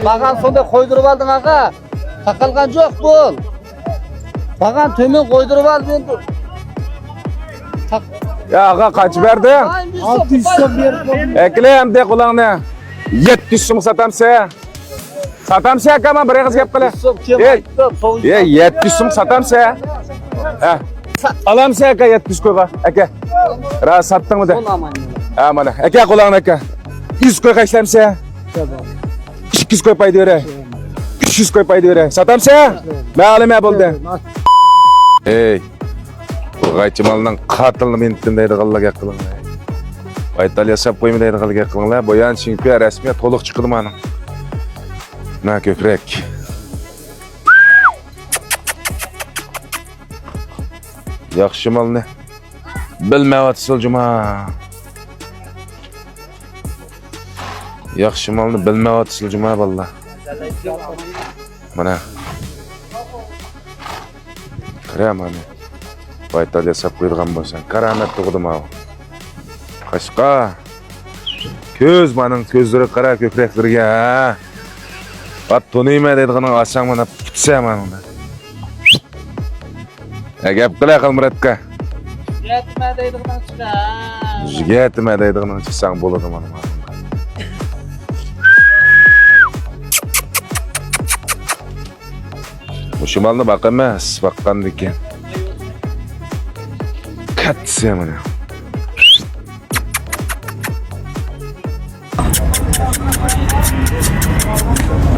Bagan sonda koydurup aldın aga. Takalgan yok bul. Bagan tömen koydurup aldın. Ya aga kaç verdin? 600 so'm berib. Ekleyem de kulağına. 700 so'm satam sen. Satam sen ama bir kız yap kala. Ye 700 so'm satam sen. Alam sen aka 700 koyga. Aka. Ra sattın mı de? Ha mana. Aka kulağına aka. 100 koy kaçlam sen. 200 koy payda vere. 300 koy payda vere. Satam sen. Ben alayım buldu. Hey. Qayçı malından qatılını menitten deydi qalla gaqılın. Baytal yasap qoyma deydi qalla gaqılın. Boyan çimpiya resmiye toluq çıkdı manım. Na kökrek. Yaxşı mal ne? Bilmevat sılcuma. Yaxşı malını bilmevat sılcuma valla. Mana. Kıram hani. Baytal yasap koyduğun bolsan, karamet tuğdum av. Kaşqa. Köz manın közleri kara kökreklerge ha. At tonuyma deydiğinin asan mana pütse manın. Gap qila qil Muratga. Yetme deydiğinden çıkar. Yetme deydiğinin çıksan boladı mana. Muşu malını bak emas, bakkan diken. Katse mana.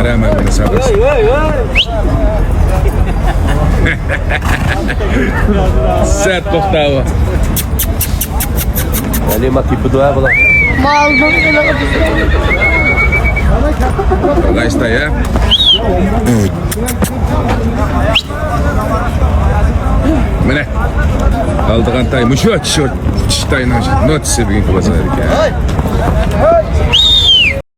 Arama beni sabır. Sert toxtava. Alima tipu doa bala. Lá está ya. Mana. Aldığan tay muşu tişört. Çitayın not sevgin kılasa.